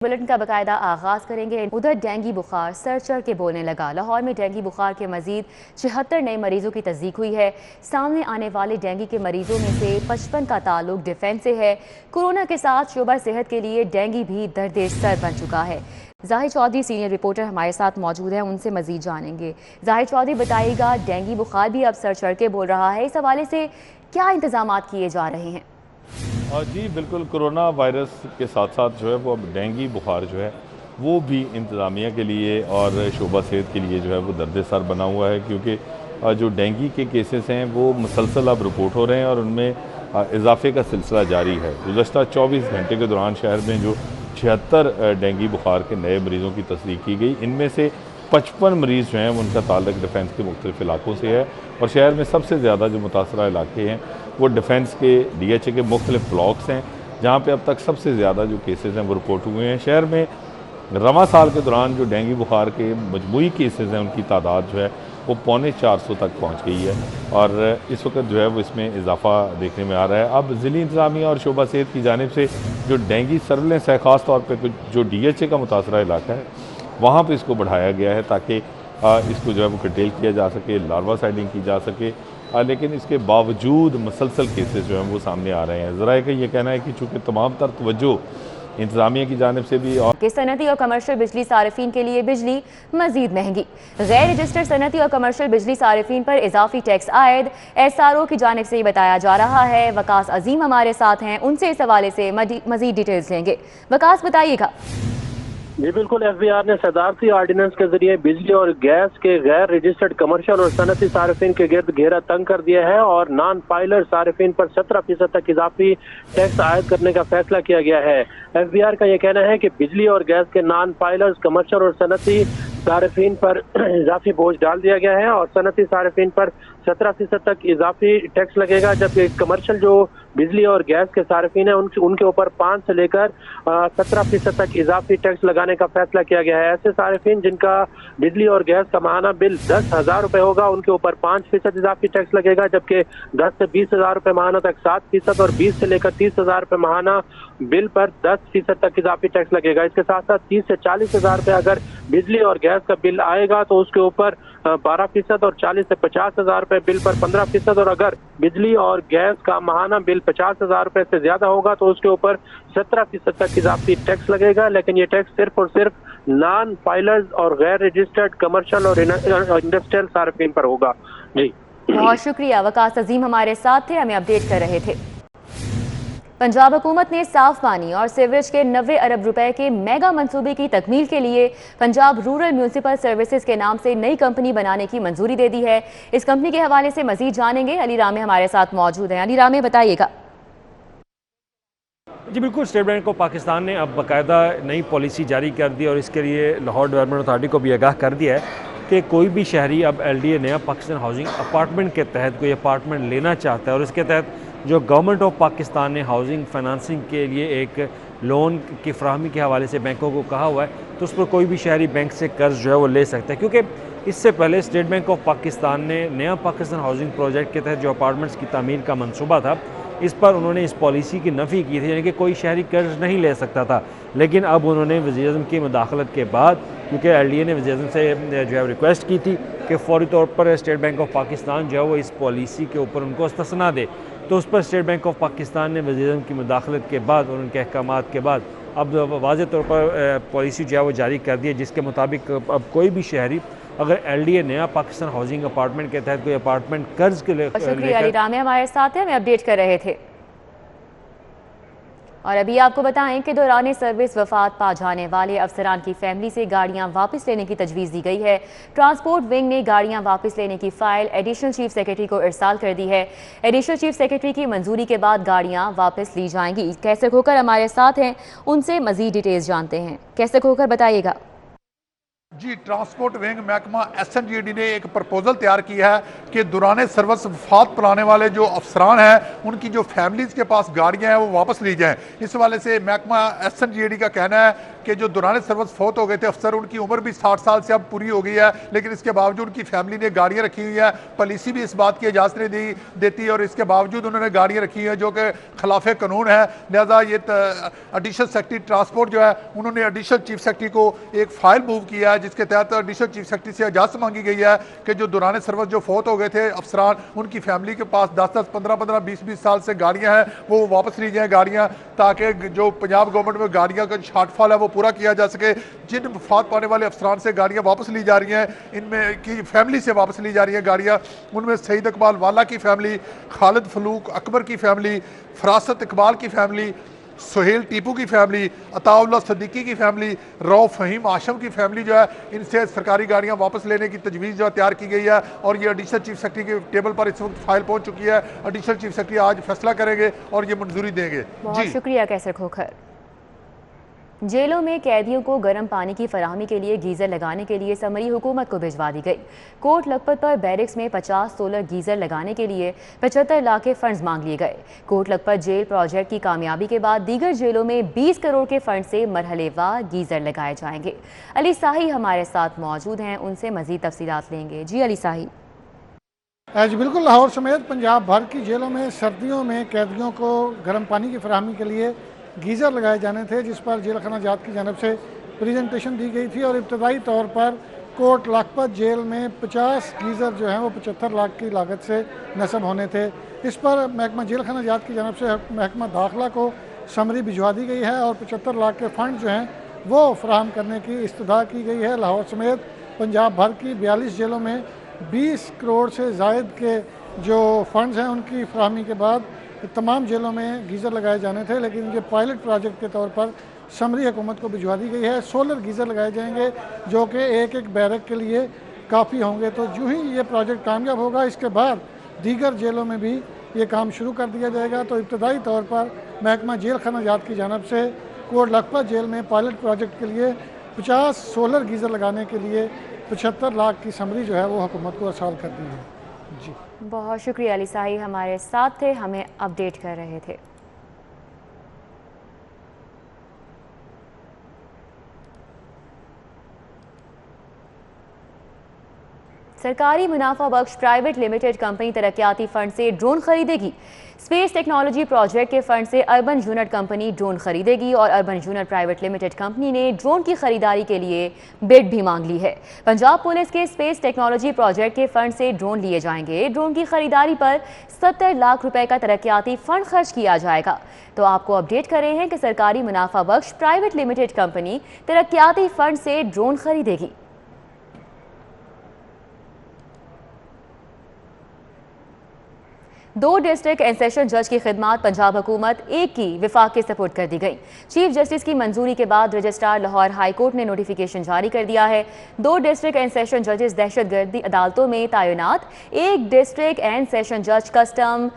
Bulletin का बाकायदा आगाज करेंगे। उधर डेंगू बुखार सर चढ़ के बोलने लगा। लाहौर में डेंगू बुखार के मजीद 76 नए मरीजों की तस्दीक हुई है। सामने आने वाले डेंगू के मरीजों में से 55 का ताल्लुक डिफेंस से है। कोरोना के साथ शोबा सेहत के लिए डेंगू भी दर्द सर बन चुका है। जाहिर चौधरी सीनियर रिपोर्टर हमारे साथ मौजूद हैं, उनसे मजीद जानेंगे। जाहिर चौधरी बताइएगा, डेंगू बुखार भी अब सर चढ़ के बोल रहा है, इस हवाले से क्या इंतजाम किए जा रहे हैं? जी बिल्कुल, कोरोना वायरस के साथ साथ जो है वो अब डेंगू बुखार जो है वो भी इंतज़ामिया के लिए और शोबा सेहत के लिए जो है वो दर्द सर बना हुआ है, क्योंकि जो डेंगू के केसेस हैं वो मुसलसल अब रिपोर्ट हो रहे हैं और उनमें इजाफे का सिलसिला जारी है। गुज़श्ता 24 घंटे के दौरान शहर में जो 76 डेंगू बुखार के नए मरीज़ों की तस्दीक की गई, इनमें से 55 मरीज़ जो हैं उनका ताल्लुक डिफेंस के मुख्तलिफ इलाकों से है और शहर में सबसे ज़्यादा जो मुतासरा इलाके हैं वो डिफेंस के DHA के मुख्तलिफ ब्लॉक्स हैं, जहाँ पे अब तक सबसे ज़्यादा जो केसेस हैं वो रिपोर्ट हुए हैं। शहर में रवां साल के दौरान जो डेंगू बुखार के मजमूई केसेस हैं उनकी तादाद जो है वो 350 तक पहुँच गई है और इस वक्त जो है वो इसमें इजाफा देखने में आ रहा है। अब ज़िली इंतज़ामिया और शोबा सेहत की जानिब से जो डेंगू सर्विलेंस है, ख़ास तौर पर जो DHA का मुतासरा इलाका है वहाँ पर इसको बढ़ाया गया है ताकि इसको जो है वो कंटेल किया जा सके, लार्वा साइडिंग की जा सके। लेकिन इसके बावजूद मुसलसल केसेस जो हैं वो सामने आ रहे हैं। ज़रा का ये कहना है कि चूँकि तमाम तर तवज्जो इंतज़ामिया की जानिब से भी और सनती और कमर्शियल बिजली सारिफीन के लिए बिजली मजीद महंगी। गैर रजिस्टर्ड सनती और कमर्शियल बिजली सारिफीन पर इजाफी टैक्स आयद SRO की जानिब से बताया जा रहा है। वकास अजीम हमारे साथ हैं, उनसे इस हवाले से मजीद डिटेल्स लेंगे। वकास बताइएगा। जी बिल्कुल, FBR ने सदारती ऑर्डिनेंस के जरिए बिजली और गैस के गैर रजिस्टर्ड कमर्शियल और सनती सारिफिन के गिर्द घेरा तंग कर दिया है और नॉन फाइलर सारिफिन पर 17% तक इजाफी टैक्स आयद करने का फैसला किया गया है। FBR का यह कहना है कि बिजली और गैस के नॉन फाइलर्स कमर्शियल और सनती सारिफिन पर इजाफी बोझ डाल दिया गया है और सनती सारिफिन पर 17% तक इजाफी टैक्स लगेगा, जबकि कमर्शियल जो बिजली और गैस के सारिफिन है उनके ऊपर 5 से लेकर 17% तक इजाफी टैक्स लगाने का फैसला किया गया है। ऐसे सारिफिन जिनका बिजली और गैस का माहाना बिल 10,000 रुपए होगा उनके ऊपर 5% इजाफी टैक्स लगेगा, जबकि 10 से 20,000 रुपए माहाना तक 7% और 20 से लेकर 30,000 रुपए माहाना बिल पर 10% तक इजाफी टैक्स लगेगा। इसके साथ साथ 30 से 40,000 रुपए अगर बिजली और गैस का बिल आएगा तो उसके ऊपर 12% और 40 से 50,000 रुपए बिल पर 15%, और अगर बिजली और गैस का माहाना बिल 50,000 रुपए से ज्यादा होगा तो उसके ऊपर 17% तक इजाफी टैक्स लगेगा। लेकिन ये टैक्स सिर्फ और सिर्फ नॉन फाइलर्स और गैर रजिस्टर्ड कमर्शियल और इंडस्ट्रियल सार्फिन पर होगा। जी बहुत शुक्रिया, वकास अजीम हमारे साथ थे, हमें अपडेट कर रहे थे। पंजाब हुकूमत ने साफ पानी और सीवरेज के 90 अरब रुपए के मेगा मंसूबे की तकमील के लिए पंजाब रूरल म्यूनिसिपल सर्विसेज के नाम से नई कंपनी बनाने की मंजूरी दे दी है। इस कंपनी के हवाले से मजीद जानेंगे। अली रामे हमारे साथ मौजूद हैं। अली रामे बताइएगा। जी बिल्कुल, स्टेट बैंक ऑफ पाकिस्तान ने अब बाकायदा नई पॉलिसी जारी कर दी और इसके लिए लाहौर डेवलपमेंट अथॉरिटी को भी आगाह कर दिया है कि कोई भी शहरी अब LDA नया पाकिस्तान हाउसिंग अपार्टमेंट के तहत कोई अपार्टमेंट लेना चाहता है और इसके तहत जो गवर्नमेंट ऑफ पाकिस्तान ने हाउसिंग फाइनेंसिंग के लिए एक लोन की फराहमी के हवाले से बैंकों को कहा हुआ है, तो उस पर कोई भी शहरी बैंक से कर्ज जो है वो ले सकता है। क्योंकि इससे पहले स्टेट बैंक ऑफ पाकिस्तान ने नया पाकिस्तान हाउसिंग प्रोजेक्ट के तहत जो अपार्टमेंट्स की तामीर का मंसूबा था, इस पर उन्होंने इस पॉलिसी की नफ़ी की थी, यानी कि कोई शहरी कर्ज नहीं ले सकता था। लेकिन अब उन्होंने वज़ीर-ए-आज़म की मुदाखलत के बाद, क्योंकि LDA ने वज़ीर-ए-आज़म से जो है रिक्वेस्ट की थी कि फौरी तौर पर स्टेट बैंक ऑफ पाकिस्तान जो है वो इस पॉलिसी के ऊपर उनको इस्तिस्ना दे, तो उस पर स्टेट बैंक ऑफ पाकिस्तान ने वज़ीर-ए-आज़म की मुदाखलत के बाद और उनके अहकामात के बाद अब वाज़ेह तौर पर पॉलिसी जो है वो जारी कर दी है, जिसके मुताबिक अब कोई भी शहरी अगर LDA नया पाकिस्तान हाउसिंग अपार्टमेंट के तहत कोई अपार्टमेंट कर्ज के लिए शुक्रिया, अली रामे हमारे साथ हैं, हमें अपडेट कर रहे थे। और अभी आपको बताएं कि दौरान सर्विस वफात पा जाने वाले अफसरान की फैमिली से गाड़ियां वापस लेने की तजवीज़ दी गई है। ट्रांसपोर्ट विंग ने गाड़ियां वापस लेने की फाइल एडिशनल चीफ सेक्रेटरी को इरसाल कर दी है। एडिशनल चीफ सेक्रेटरी की मंजूरी के बाद गाड़ियां वापस ली जाएंगी। कैसे खोकर हमारे साथ हैं, उनसे मजीद डिटेल्स जानते हैं। कैसे खोकर बताइएगा। जी, ट्रांसपोर्ट विंग महकमा SNGD ने एक प्रपोजल तैयार किया है कि दौरान सर्विस वफात पाने वाले जो अफसरान हैं उनकी जो फैमिलीज़ के पास गाड़ियां हैं वो वापस ली जाएं। इस वाले से महकमा SNGD का कहना है कि जो दौरान सर्विस फौत हो गए थे अफसर, उनकी उम्र भी 60 साल से अब पूरी हो गई है, लेकिन इसके बावजूद उनकी फैमिली ने गाड़ियाँ रखी हुई है। पॉलिसी भी इस बात की इजाज़त नहीं देती और इसके बावजूद उन्होंने गाड़ियाँ रखी हैं जो कि खिलाफ कानून है। लिहाजा ये एडिशनल सेक्रेटरी ट्रांसपोर्ट जो है उन्होंने एडिशनल चीफ सेक्रेटरी को एक फाइल मूव किया है जिसके तहत एडिशनल चीफ सेक्रेटरी से इजाज़त मांगी गई है कि जो दौरान सर्विस जो फौत हो गए थे अफसरान, उनकी फैमिली के पास 10-10, 15-15, 20-20 साल से गाड़ियाँ हैं वो वापस ली जाएँ गाड़ियाँ, ताकि जो पंजाब गवर्नमेंट में गाड़ियाँ का शॉर्टफॉल है वो पूरा किया जा सके। जिन वफात पाने वाले अफसरान से गाड़ियाँ वापस ली जा रही हैं, इनमें की फैमिली से वापस ली जा रही हैं गाड़ियाँ, उनमें सईद इकबाल वाला की फैमिली, खालिद फलूक अकबर की फैमिली, फरासत इकबाल की फैमिली, सुहेल टीपू की फैमिली, अताउल्लाह सदीकी की फैमिली, रऊफ फहीम आशम की फैमिली जो है, इनसे सरकारी गाड़ियां वापस लेने की तजवीज़ जो तैयार की गई है और ये एडिशनल चीफ सेक्रेटरी के टेबल पर इस वक्त फाइल पहुंच चुकी है। एडिशनल चीफ सेक्रेटरी आज फैसला करेंगे और ये मंजूरी देंगे। बहुत शुक्रिया कैसर खोखर। जेलों में कैदियों को गर्म पानी की फराहमी के लिए गीज़र लगाने के लिए समरी हुकूमत को भिजवा दी गई। कोट लखपत पर बैरिक्स में 50 सोलर गीज़र लगाने के लिए 75 लाख के फंड्स मांग लिए गए। कोट लखपत जेल प्रोजेक्ट की कामयाबी के बाद दीगर जेलों में 20 करोड़ के फंड से मरहलेवार गीज़र लगाए जाएंगे। अली साही हमारे साथ मौजूद हैं, उनसे मज़ीद तफसीलात लेंगे। जी अली साही। आज बिल्कुल लाहौर समेत पंजाब भर की जेलों में सर्दियों में कैदियों को गर्म पानी की फराहमी के लिए गीज़र लगाए जाने थे, जिस पर जेल खाना जात की जानब से प्रेजेंटेशन दी गई थी और इब्तदाई तौर पर कोट लखपत जेल में 50 गीज़र जो हैं वो 75 लाख की लागत से नस्ब होने थे। इस पर महकमा जेल खाना जात की जानब से महकमा दाखिला को समरी भिजवा दी गई है और 75 लाख के फ़ंड जो हैं वो फराहम करने की इस्तदा की गई है। लाहौर समेत पंजाब भर की 42 जेलों में 20 करोड़ से ज़ायद के जो फंड्स हैं उनकी फराहमी के बाद तमाम जेलों में गीज़र लगाए जाने थे, लेकिन ये पायलट प्रोजेक्ट के तौर पर समरी हुकूमत को भिजवा दी गई है। सोलर गीज़र लगाए जाएंगे जो कि एक एक बैरक के लिए काफ़ी होंगे। तो जो ही ये प्रोजेक्ट कामयाब होगा इसके बाद दीगर जेलों में भी ये काम शुरू कर दिया जाएगा। तो इब्तदाई तौर पर महकमा जेल खाना जात की जानब से कोट लखपत जेल में पायलट प्रोजेक्ट के लिए 50 सोलर गीज़र लगाने के लिए 75 लाख की समरी जो है वो हुकूमत को अरसाल कर दी है। जी बहुत शुक्रिया अली साही, हमारे साथ थे, हमें अपडेट कर रहे थे। सरकारी मुनाफा बख्श प्राइवेट लिमिटेड कंपनी तरक्याती फंड से ड्रोन खरीदेगी। स्पेस टेक्नोलॉजी प्रोजेक्ट के फंड से अर्बन यूनिट कंपनी ड्रोन खरीदेगी और urban unit private limited company ने ड्रोन की खरीदारी के लिए बिड भी मांग ली है। पंजाब पुलिस के स्पेस टेक्नोलॉजी प्रोजेक्ट के फंड से ड्रोन लिए जाएंगे। ड्रोन की खरीदारी पर 70 लाख रुपए का तरक्याती फंड खर्च किया जाएगा। तो आपको अपडेट कर रहे हैं कि सरकारी मुनाफा बख्श प्राइवेट लिमिटेड कंपनी तरक्याती फंड से ड्रोन खरीदेगी। दो डिस्ट्रिक्ट एंड सेशन जज की खिदमात पंजाब हुकूमत एक की विफाक के सपोर्ट कर दी गई। चीफ जस्टिस की मंजूरी के बाद रजिस्ट्रार लाहौर हाई कोर्ट ने नोटिफिकेशन जारी कर दिया है। दो डिस्ट्रिक्ट एंड सेशन जजेस दहशतगर्दी अदालतों में तैनात, एक डिस्ट्रिक्ट एंड सेशन जज कस्टम,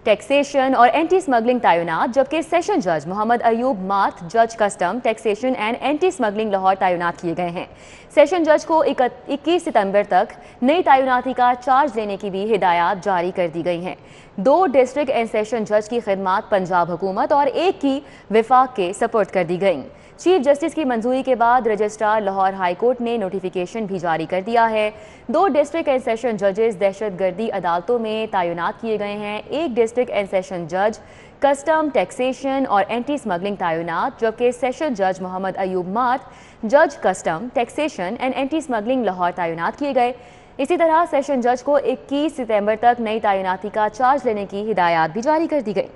टैक्सेशन और एंटी स्मगलिंग तैनात, जबकि सेशन जज मोहम्मद अयूब मार्थ जज custom, taxation and anti smuggling Lahore तैनात किए गए हैं। सेशन जज को 21 सितंबर तक नई तैनाती का चार्ज लेने की भी हिदायत जारी कर दी गई हैं। दो डिस्ट्रिक्ट एंड सेशन जज की खिदमात पंजाब हुकूमत और एक की विफाक के सपोर्ट कर दी गई। चीफ जस्टिस की मंजूरी के बाद रजिस्ट्रार लाहौर हाई कोर्ट ने नोटिफिकेशन भी जारी कर दिया है। दो डिस्ट्रिक्ट एंड सेशन जजेस दहशतगर्दी अदालतों में तैनात किए गए हैं। एक डिस्ट्रिक्ट एंड सेशन जज कस्टम, टैक्सेशन और एंटी स्मगलिंग तैनात, जबकि सेशन जज मोहम्मद अयूब मार्थ जज custom, taxation and anti smuggling Lahore तैनात किए गए। इसी तरह सेशन जज को 21 सितंबर तक नई तैनाती का चार्ज लेने की हिदायत भी जारी कर दी गई।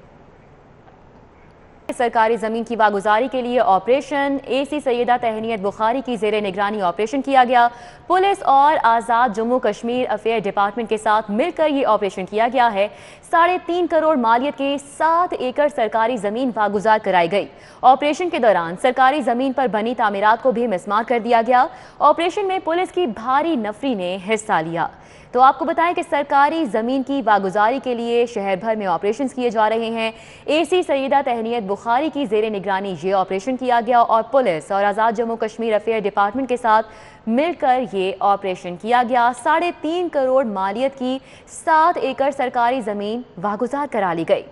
सरकारी ज़मीन की वागुजारी के लिए ऑपरेशन एसी सैयदा तहनीत बुखारी की ज़ेरे निगरानी ऑपरेशन किया गया। पुलिस और आज़ाद जम्मू कश्मीर अफेयर डिपार्टमेंट के साथ मिलकर ये ऑपरेशन किया गया है। 3.5 करोड़ मालियत के 7 एकड़ सरकारी ज़मीन वागुजार कराई गई। ऑपरेशन के दौरान सरकारी ज़मीन पर बनी तामीरात को भी मिसमार कर दिया गया। ऑपरेशन में पुलिस की भारी नफरी ने हिस्सा लिया। तो आपको बताएं कि सरकारी ज़मीन की वागुजारी के लिए शहर भर में ऑपरेशन किए जा रहे हैं। AC सैयदा तहनीत बुखारी की ज़ेर निगरानी ये ऑपरेशन किया गया और पुलिस और आज़ाद जम्मू कश्मीर अफेयर डिपार्टमेंट के साथ मिलकर ये ऑपरेशन किया गया। 3.5 करोड़ मालियत की 7 एकड़ सरकारी ज़मीन वागुजार करा ली गई।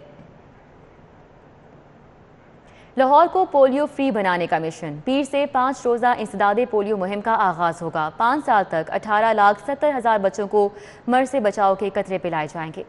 लाहौर को पोलियो फ्री बनाने का मिशन। पीर से 5 रोज़ा इंसदादे पोलियो मुहिम का आगाज़ होगा। 5 साल तक 18,70,000 बच्चों को मर से बचाव के कतरे पिलाए जाएंगे।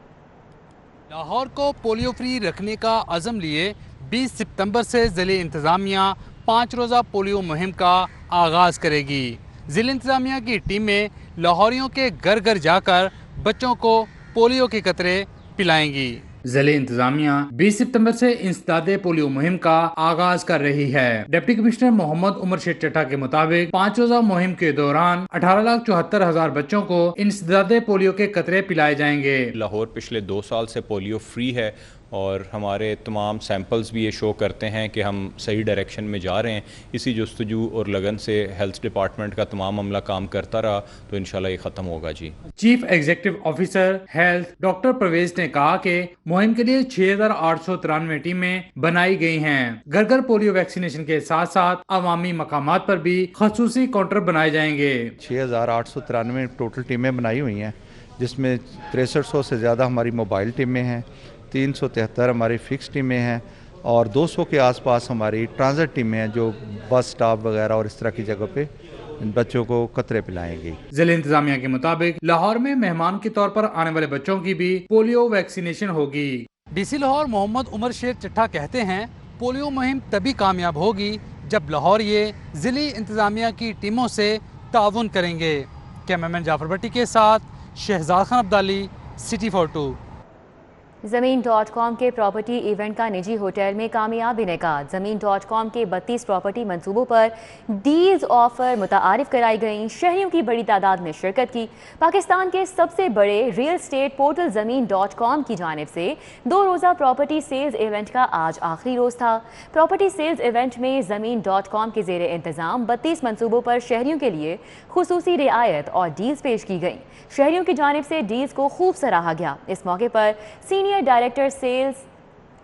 लाहौर को पोलियो फ्री रखने का अज़म लिए 20 सितंबर से ज़िले इंतज़ामिया 5 रोज़ा पोलियो मुहिम का आगाज़ करेगी। ज़िले इंतज़ामिया की टीमें लाहौरियों के घर घर जाकर बच्चों को पोलियो के कतरे पिलाएंगी। ज़िले इंतजामिया 20 सितंबर से इंसदादे पोलियो मुहिम का आगाज कर रही है। डिप्टी कमिश्नर मोहम्मद उमर शेख चट्टा के मुताबिक 5 रोज़ा मुहिम के दौरान 18,74,000 बच्चों को इंसदादे पोलियो के कतरे पिलाए जाएंगे। लाहौर पिछले 2 साल से पोलियो फ्री है और हमारे तमाम सैंपल्स भी ये शो करते हैं कि हम सही डायरेक्शन में जा रहे हैं। इसी जस्तजू और लगन से हेल्थ डिपार्टमेंट का तमाम अमला काम करता रहा तो इंशाल्लाह ये ख़त्म होगा जी। Chief executive officer health doctor Parvez ने कहा कि मुहिम के लिए 6,893 टीमें बनाई गई हैं। घर घर पोलियो वैक्सीनेशन के साथ साथ अवामी मकामात पर भी खसूसी काउंटर बनाए जाएंगे। 6,893 टोटल टीमें बनाई हुई हैं, जिसमें 6300 से ज़्यादा हमारी मोबाइल टीमें हैं, 373 हमारी फिक्स टीमें हैं और 200 के आसपास हमारी ट्रांजिट टीमें हैं जो बस स्टॉप वगैरह और इस तरह की जगह पे बच्चों को कतरे पिलाएंगी। जिला इंतजामिया के मुताबिक लाहौर में मेहमान के तौर पर आने वाले बच्चों की भी पोलियो वैक्सीनेशन होगी। DC लाहौर मोहम्मद उमर शेख चट्टा कहते हैं पोलियो मुहिम तभी कामयाब होगी जब लाहौर ये जिली इंतजामिया की टीमों से ताउन करेंगे। कैमरामैन जाफर भट्टी के साथ शहजाद खान अब्दाली, City 42। ज़मीन.com के प्रॉपर्टी इवेंट का निजी होटल में कामयाब इनेकाद। ज़मीन.com के 32 प्रॉपर्टी मंसूबों पर डील्स ऑफर मुतारिफ कराई गई। शहरियों की बड़ी तादाद ने शिरकत की। पाकिस्तान के सबसे बड़े रियल स्टेट पोर्टल ज़मीन.com की जानिब से 2 रोज़ा प्रॉपर्टी सेल्स इवेंट का आज आखिरी रोज़ था। प्रॉपर्टी सेल्स इवेंट में ज़मीन.com के ज़ेरे इंतज़ाम 32 मंसूबों पर शहरियों के लिए खुसूसी रियायत और डील्स पेश की गई। शहरियों की जानिब से डील्स को खूब सराहा गया। इस मौके पर senior director sales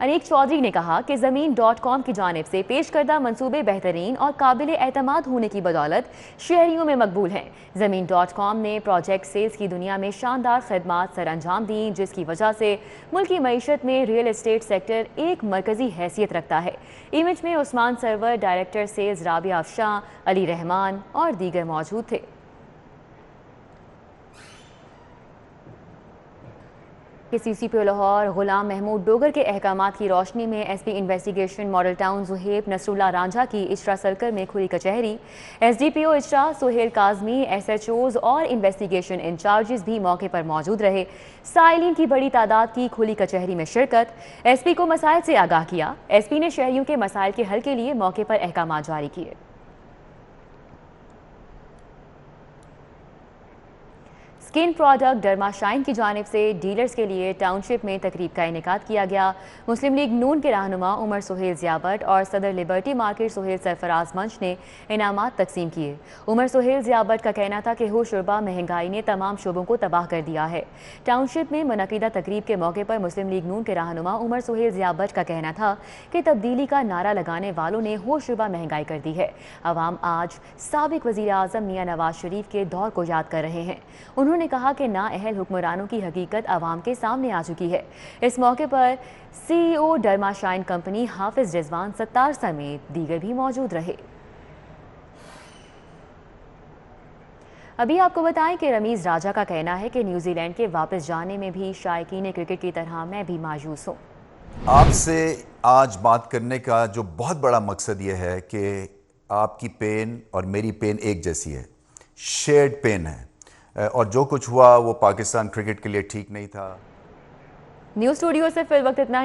Aneek Chowdhury ने कहा कि ज़मीन.com की जानिब से पेश करदा मंसूबे बेहतरीन और काबिल एतमाद होने की बदौलत शहरियों में मकबूल हैं। ज़मीन.com ने प्रोजेक्ट सेल्स की दुनिया में शानदार खदमात सर अंजाम दी, जिसकी वजह से मुल्की मईशत में रियल एस्टेट सेक्टर एक मरकजी हैसियत रखता है। इवेंट में उस्मान सरवर, डायरेक्टर सेल्स राबिया अफशां, अली रहमान और दीगर मौजूद थे। CCPO लाहौर गुलाम महमूद डोगर के अहकामात की रोशनी में SP investigation model town Zuhaib Nasrullah Ranjha की इजरा सर्कल में खुली कचहरी। SDPO इजरा सुहेल काजमी, SHOs और इन्वेस्टिगेशन इंचार्जेस भी मौके पर मौजूद रहे। साइलिन की बड़ी तादाद की खुली कचहरी में शिरकत। SP को मसाइल से आगाह किया। SP ने शहरियों के मसाइल के हल के लिए मौके पर अहकामात जारी किए। स्किन प्रोडक्ट डर्माशाइन की जानिब से डीलर्स के लिए टाउनशिप में तकरीब का इनेकाद किया गया। मुस्लिम लीग नून के रहनुमा उमर सुहेल ज़ियाबट और सदर लिबर्टी मार्केट सुहेल सरफराज मंच ने इनामात तकसीम किए। उमर सुहेल ज़ियाबट का कहना था कि होशरुबा महंगाई ने तमाम शोबों को तबाह कर दिया है। टाउनशिप में मुनक़िदा तकरीब के मौके पर मुस्लिम लीग नून के रहनुमा उमर सुहेल ज़ियाबट का कहना था कि तब्दीली का नारा लगाने वालों ने होशरुबा महंगाई कर दी है। अवाम आज साबिक वज़ीर आज़म मियाँ नवाज शरीफ के दौर को याद कर रहे हैं। उन्होंने कहा कि नाअहल हुक्मरानों की हकीकत अवाम के सामने आ चुकी है। इस मौके पर CEO डर्माशाइन कंपनी हाफिज रिजवान सत्तार समेत दीगर भी मौजूद रहे। अभी आपको बताएं कि रमीज़ राजा का कहना है कि न्यूजीलैंड के वापस जाने में भी शायकीन क्रिकेट की तरह मैं भी मायूस हूँ। आपसे आज बात करने का जो बहुत बड़ा मकसद ये है कि आपकी पेन और मेरी पेन एक जैसी है, शेयर्ड पेन है, और जो कुछ हुआ वो पाकिस्तान क्रिकेट के लिए ठीक नहीं था। न्यूज़ स्टूडियो से फिर वक्त इतना ही।